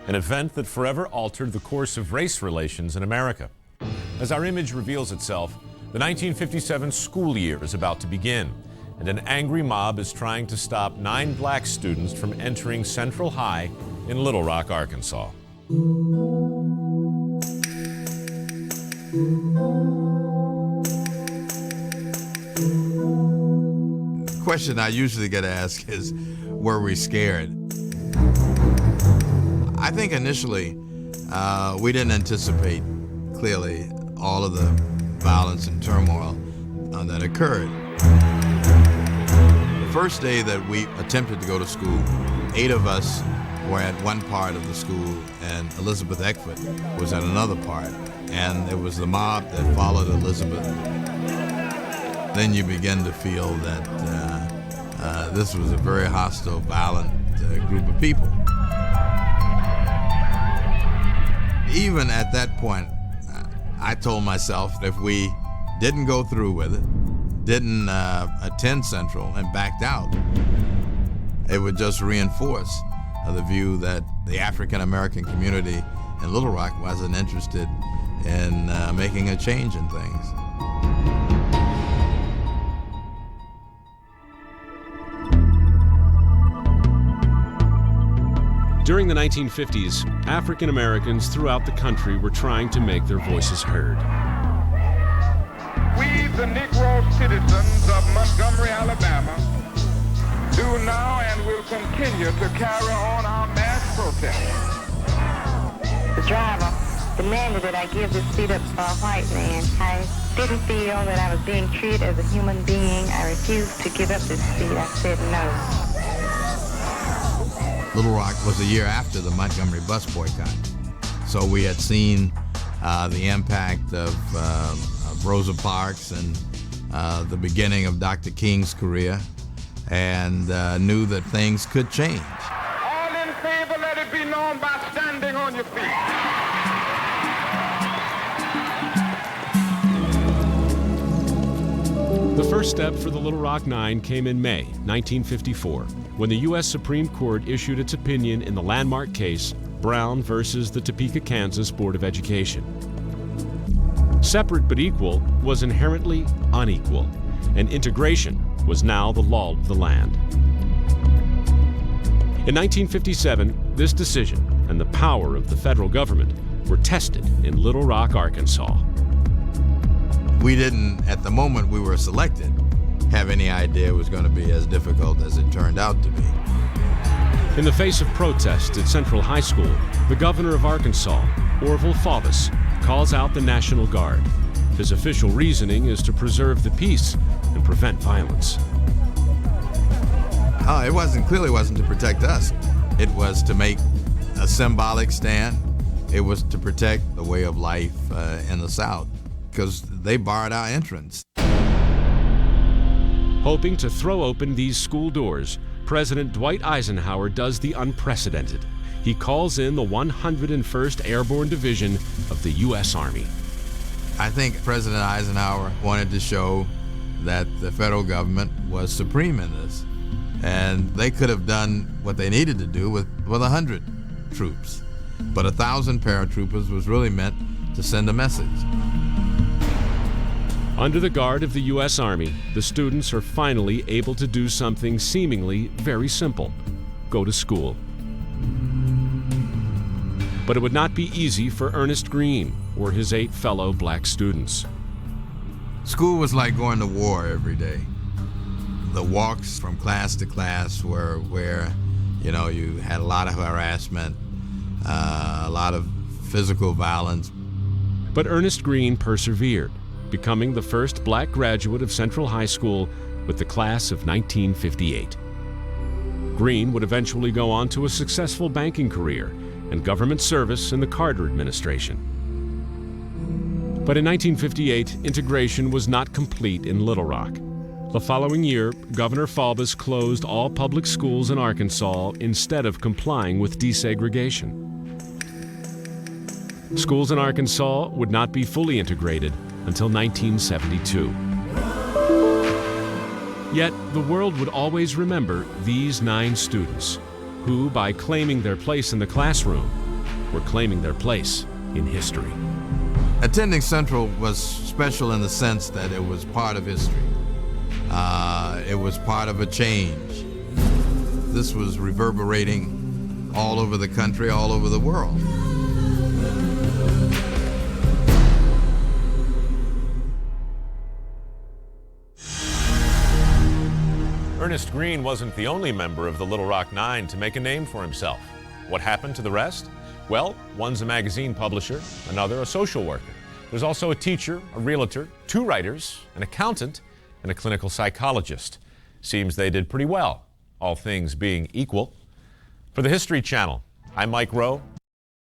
an event that forever altered the course of race relations in America. As our image reveals itself, the 1957 school year is about to begin, and an angry mob is trying to stop 9 black students from entering Central High in Little Rock, Arkansas. The question I usually get asked is, were we scared? I think initially we didn't anticipate clearly all of the violence and turmoil that occurred. The first day that we attempted to go to school, 8 of us were at one part of the school and Elizabeth Eckford was at another part. And it was the mob that followed Elizabeth. Then you begin to feel that this was a very hostile, violent group of people. Even at that point, I told myself that if we didn't go through with it, didn't attend Central and backed out, it would just reinforce the view that the African American community in Little Rock wasn't interested in making a change in things. During the 1950s, African Americans throughout the country were trying to make their voices heard. We, the Negro citizens of Montgomery, Alabama, do now and will continue to carry on our mass protest. The driver demanded that I give this seat up for a white man. I didn't feel that I was being treated as a human being. I refused to give up this seat. I said no. Little Rock was a year after the Montgomery bus boycott. So we had seen the impact of Rosa Parks and the beginning of Dr. King's career, and knew that things could change. All in favor, let it be known by standing on your feet. The first step for the Little Rock Nine came in May 1954, when the U.S. Supreme Court issued its opinion in the landmark case Brown versus the Topeka, Kansas Board of Education. Separate but equal was inherently unequal, and integration was now the law of the land. In 1957, this decision and the power of the federal government were tested in Little Rock, Arkansas. We didn't, at the moment we were selected, have any idea it was going to be as difficult as it turned out to be. In the face of protests at Central High School, the governor of Arkansas, Orville Faubus, calls out the National Guard. His official reasoning is to preserve the peace and prevent violence. It clearly wasn't to protect us. It was to make a symbolic stand. It was to protect the way of life in the South, because they barred our entrance. Hoping to throw open these school doors, President Dwight Eisenhower does the unprecedented. He calls in the 101st Airborne Division of the U.S. Army. I think President Eisenhower wanted to show that the federal government was supreme in this, and they could have done what they needed to do with 100 troops. But 1,000 paratroopers was really meant to send a message. Under the guard of the U.S. Army, the students are finally able to do something seemingly very simple: go to school. But it would not be easy for Ernest Green or his 8 fellow black students. School was like going to war every day. The walks from class to class were where, you had a lot of harassment, a lot of physical violence. But Ernest Green persevered, becoming the first black graduate of Central High School with the class of 1958. Green would eventually go on to a successful banking career and government service in the Carter administration. But in 1958, integration was not complete in Little Rock. The following year, Governor Faubus closed all public schools in Arkansas instead of complying with desegregation. Schools in Arkansas would not be fully integrated until 1972. Yet, the world would always remember these 9 students, who, by claiming their place in the classroom, were claiming their place in history. Attending Central was special in the sense that it was part of history. It was part of a change. This was reverberating all over the country, all over the world. Ernest Green wasn't the only member of the Little Rock Nine to make a name for himself. What happened to the rest? Well, one's a magazine publisher, another a social worker. There's also a teacher, a realtor, 2 writers, an accountant, and a clinical psychologist. Seems they did pretty well, all things being equal. For the History Channel, I'm Mike Rowe.